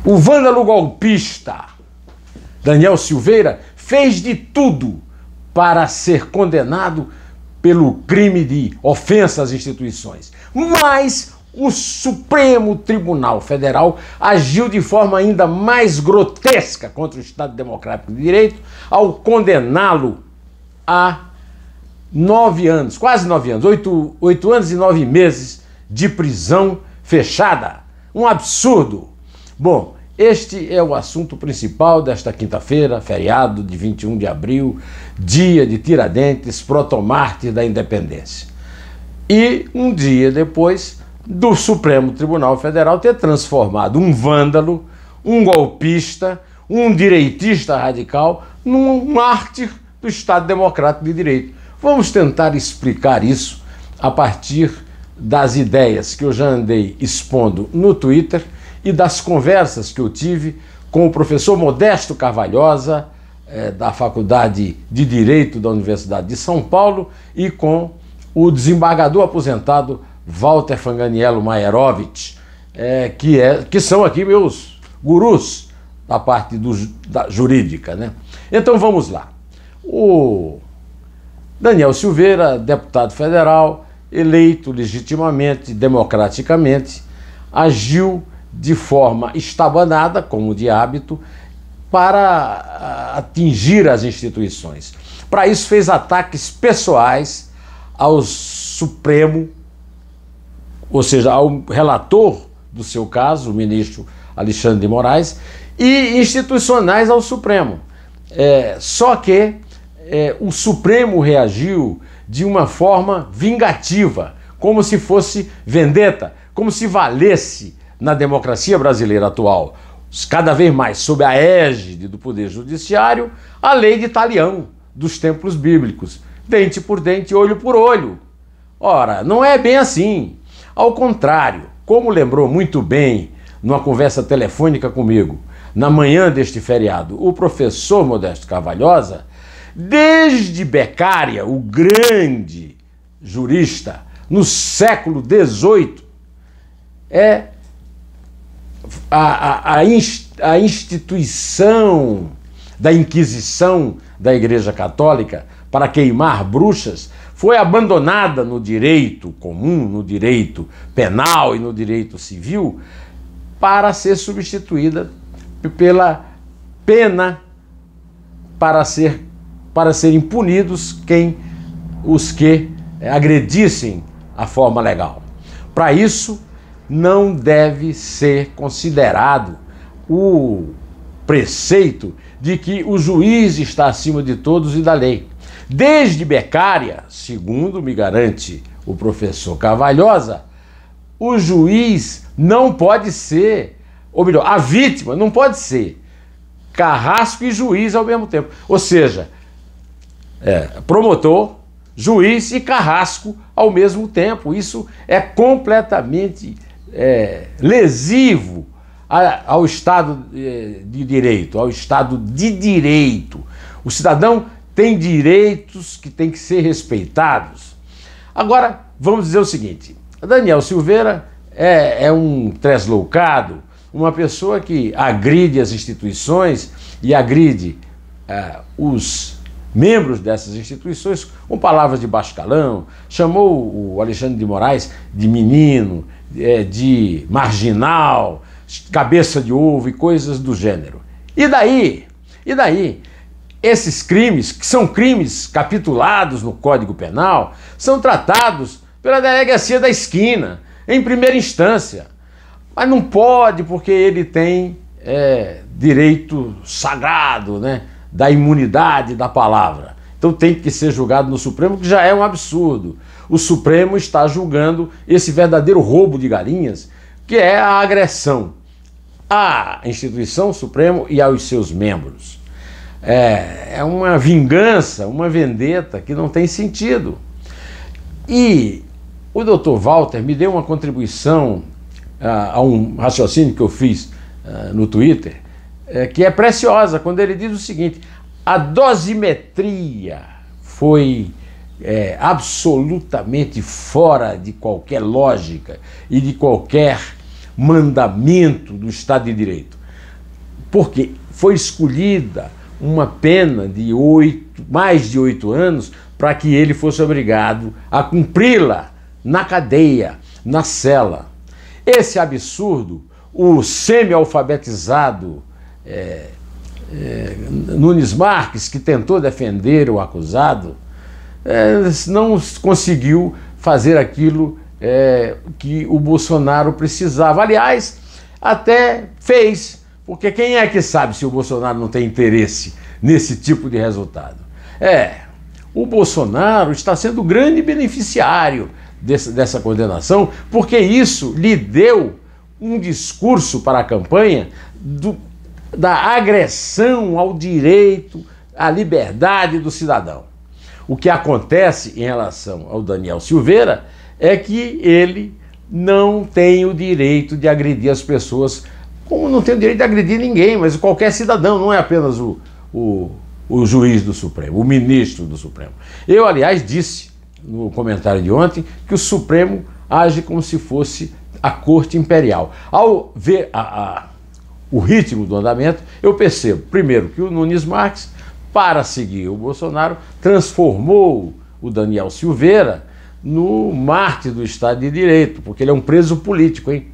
O vândalo golpista Daniel Silveira fez de tudo para ser condenado pelo crime de ofensa às instituições. Mas o Supremo Tribunal Federal agiu de forma ainda mais grotesca contra o Estado Democrático de Direito ao condená-lo a 9 anos, quase 9 anos, 8 anos e 9 meses de prisão fechada. Um absurdo. Bom, este é o assunto principal desta quinta-feira, feriado de 21 de abril, dia de Tiradentes, protomártir da independência. E um dia depois do Supremo Tribunal Federal ter transformado um vândalo, um golpista, um direitista radical num mártir do Estado Democrático de Direito. Vamos tentar explicar isso a partir das ideias que eu já andei expondo no Twitter e das conversas que eu tive com o professor Modesto Carvalhosa, da Faculdade de Direito da Universidade de São Paulo, e com o desembargador aposentado Walter Fanganiello Maierovitch, que são aqui meus gurus da parte da jurídica, né? Então vamos lá. O Daniel Silveira, deputado federal, eleito legitimamente, democraticamente, agiu de forma estabanada, como de hábito, para atingir as instituições. Para isso fez ataques pessoais ao Supremo, ou seja, ao relator do seu caso, o ministro Alexandre de Moraes, e institucionais ao Supremo. Só que o Supremo reagiu de uma forma vingativa, como se fosse vendetta, como se valesse na democracia brasileira atual, cada vez mais sob a égide do Poder Judiciário, a lei de talião dos tempos bíblicos, dente por dente, olho por olho. Ora, não é bem assim. Ao contrário, como lembrou muito bem numa conversa telefônica comigo, na manhã deste feriado, o professor Modesto Carvalhosa, desde Beccaria, o grande jurista, no século XVIII, a instituição da Inquisição da Igreja Católica para queimar bruxas foi abandonada no direito comum, no direito penal e no direito civil, para ser substituída pela pena para serem punidos os que agredissem a forma legal. Para isso, não deve ser considerado o preceito de que o juiz está acima de todos e da lei. Desde Beccaria, segundo me garante o professor Carvalhosa, o juiz não pode ser, ou melhor, a vítima não pode ser carrasco e juiz ao mesmo tempo. Ou seja, promotor, juiz e carrasco ao mesmo tempo. Isso é completamente lesivo ao Estado de Direito, ao Estado de Direito. O cidadão tem direitos que têm que ser respeitados. Agora, vamos dizer o seguinte: Daniel Silveira é um tresloucado, uma pessoa que agride as instituições e agride os membros dessas instituições com palavras de baixo calão, chamou o Alexandre de Moraes de menino, de marginal, cabeça de ovo e coisas do gênero. E daí? Esses crimes, que são crimes capitulados no Código Penal, são tratados pela delegacia da esquina, em primeira instância. Mas não pode, porque ele tem direito sagrado, né, da imunidade da palavra. Então tem que ser julgado no Supremo, que já é um absurdo. O Supremo está julgando esse verdadeiro roubo de galinhas, que é a agressão à instituição Supremo e aos seus membros. É uma vingança, uma vendetta que não tem sentido. E o Dr. Walter me deu uma contribuição a um raciocínio que eu fiz no Twitter, que é preciosa, quando ele diz o seguinte: a dosimetria foi absolutamente fora de qualquer lógica e de qualquer mandamento do Estado de Direito. porque foi escolhida uma pena de mais de 8 anos para que ele fosse obrigado a cumpri-la na cadeia, na cela. Esse absurdo, o semi-alfabetizado Nunes Marques, que tentou defender o acusado, não conseguiu fazer aquilo que o Bolsonaro precisava. Aliás, até fez, porque quem é que sabe se o Bolsonaro não tem interesse nesse tipo de resultado? O Bolsonaro está sendo o grande beneficiário dessa condenação, porque isso lhe deu um discurso para a campanha da agressão ao direito, à liberdade do cidadão. O que acontece em relação ao Daniel Silveira é que ele não tem o direito de agredir as pessoas, como não tem o direito de agredir ninguém, mas qualquer cidadão, não é apenas o juiz do Supremo, o ministro do Supremo. Eu, aliás, disse no comentário de ontem que o Supremo age como se fosse a Corte Imperial. Ao ver o ritmo do andamento, eu percebo, primeiro, que o Nunes Marques, para seguir o Bolsonaro, transformou o Daniel Silveira no mártir do Estado de Direito, porque ele é um preso político, hein?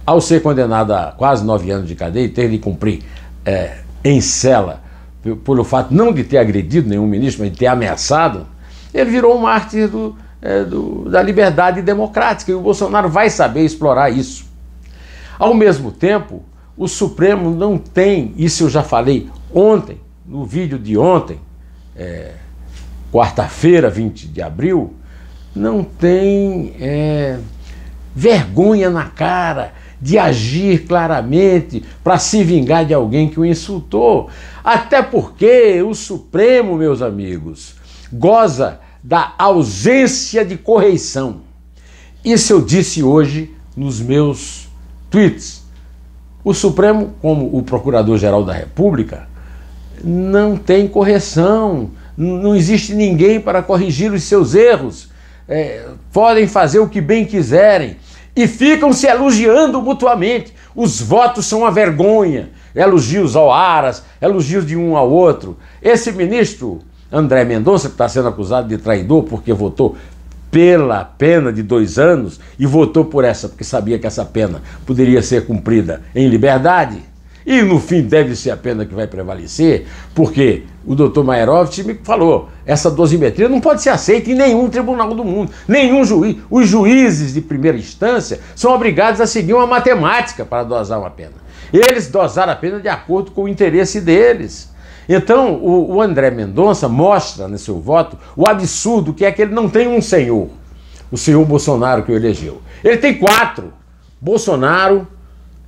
Ao ser condenado a quase 9 anos de cadeia e ter de cumprir em cela pelo fato não de ter agredido nenhum ministro, mas de ter ameaçado, ele virou um mártir da liberdade democrática, e o Bolsonaro vai saber explorar isso. Ao mesmo tempo, o Supremo não tem, isso eu já falei ontem, no vídeo de ontem, quarta-feira, 20 de abril, não tem vergonha na cara de agir claramente para se vingar de alguém que o insultou. Até porque o Supremo, meus amigos, goza da ausência de correição. Isso eu disse hoje nos meus tweets. O Supremo, como o Procurador-Geral da República, não tem correção, não existe ninguém para corrigir os seus erros. Podem fazer o que bem quiserem e ficam se elogiando mutuamente. Os votos são uma vergonha, elogios ao Aras, elogios de um ao outro. Esse ministro André Mendonça, que está sendo acusado de traidor porque votou pela pena de 2 anos e votou por essa porque sabia que essa pena poderia ser cumprida em liberdade, e no fim deve ser a pena que vai prevalecer, porque o doutor Maierovitch me falou, essa dosimetria não pode ser aceita em nenhum tribunal do mundo, nenhum juiz. Os juízes de primeira instância são obrigados a seguir uma matemática para dosar uma pena. Eles dosaram a pena de acordo com o interesse deles. Então, o André Mendonça mostra no seu voto o absurdo que é que ele não tem um senhor, o senhor Bolsonaro que o elegeu. Ele tem 4, Bolsonaro,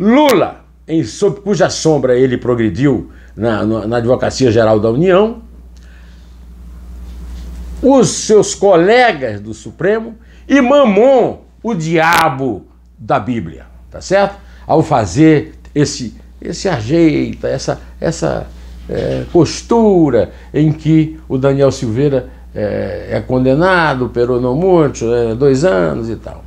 Lula, sob cuja sombra ele progrediu na Advocacia Geral da União, os seus colegas do Supremo e Mamon, o diabo da Bíblia, tá certo? Ao fazer esse ajeito, essa postura em que o Daniel Silveira é condenado, pero no mucho, 2 anos e tal.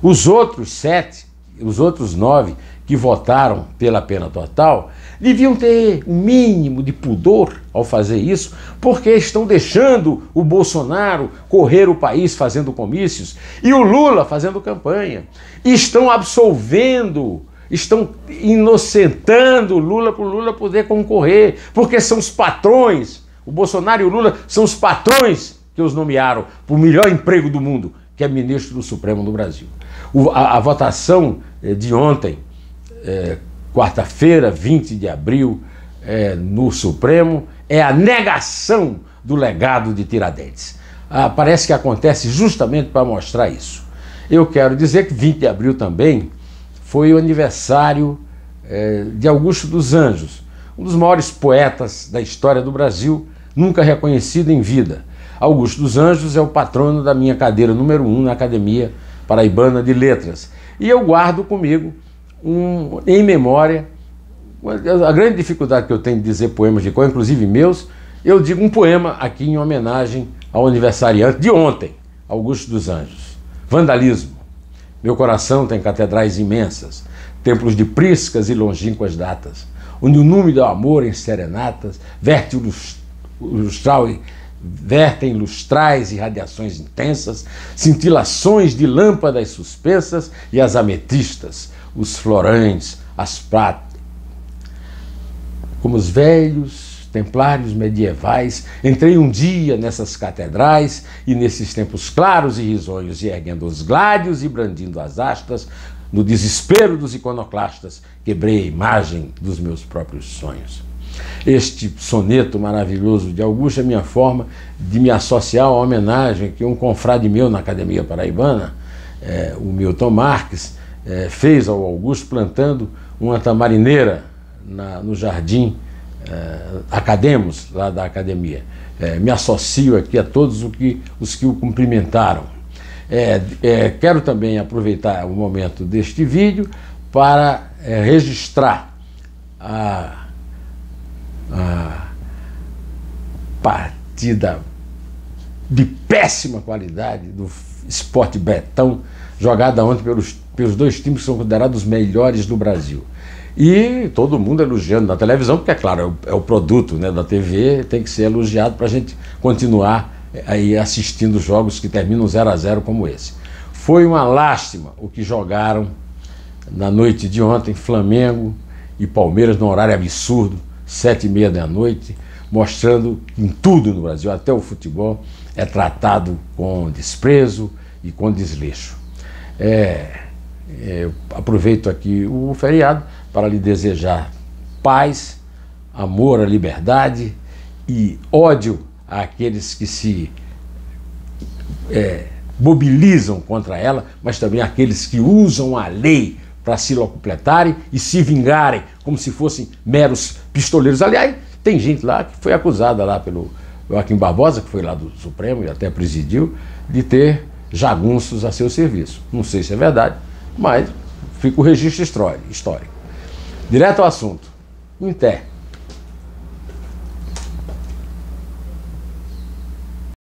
Os outros 9 que votaram pela pena total deviam ter um mínimo de pudor ao fazer isso, porque estão deixando o Bolsonaro correr o país fazendo comícios e o Lula fazendo campanha. E estão absolvendo, estão inocentando o Lula para o Lula poder concorrer, porque são os patrões, o Bolsonaro e o Lula são os patrões que os nomearam para o melhor emprego do mundo, que é ministro do Supremo do Brasil. A votação de ontem, quarta-feira, 20 de abril, no Supremo, é a negação do legado de Tiradentes. Parece que acontece justamente para mostrar isso. Eu quero dizer que 20 de abril também foi o aniversário de Augusto dos Anjos, um dos maiores poetas da história do Brasil, nunca reconhecido em vida. Augusto dos Anjos é o patrono da minha cadeira número 1 na Academia Paraibana de Letras. E eu guardo comigo, em memória, a grande dificuldade que eu tenho de dizer poemas de cor, inclusive meus, eu digo um poema aqui em homenagem ao aniversariante de ontem, Augusto dos Anjos. Vandalismo. Meu coração tem catedrais imensas, templos de priscas e longínquas datas, onde o núme do amor em serenatas vertem lustrais e radiações intensas, cintilações de lâmpadas suspensas e as ametistas, os florões, as pratas. Como os velhos templários medievais, entrei um dia nessas catedrais e nesses tempos claros e risonhos, e erguendo os gládios e brandindo as astas, no desespero dos iconoclastas, quebrei a imagem dos meus próprios sonhos. Este soneto maravilhoso de Augusto é minha forma de me associar à homenagem que um confrade meu na Academia Paraibana, o Milton Marques, fez ao Augusto plantando uma tamarineira no jardim Academos, lá da academia. Me associo aqui a todos os que o cumprimentaram. Quero também aproveitar o momento deste vídeo para registrar a partida de péssima qualidade do Sport Betão, jogada ontem pelos dois times que são considerados os melhores do Brasil. E todo mundo elogiando na televisão, porque, é claro, é o produto, né, da TV, tem que ser elogiado para a gente continuar aí assistindo jogos que terminam 0-0 como esse. Foi uma lástima o que jogaram na noite de ontem, Flamengo e Palmeiras, num horário absurdo, 7h30 da noite, mostrando que em tudo no Brasil, até o futebol, é tratado com desprezo e com desleixo. Eu aproveito aqui o feriado para lhe desejar paz, amor à liberdade e ódio àqueles que se mobilizam contra ela, mas também àqueles que usam a lei para se locupletarem e se vingarem como se fossem meros pistoleiros. Aliás, tem gente lá que foi acusada lá pelo Joaquim Barbosa, que foi lá do Supremo e até presidiu, de ter jagunços a seu serviço. Não sei se é verdade, mas fica o registro histórico. Direto ao assunto. Inter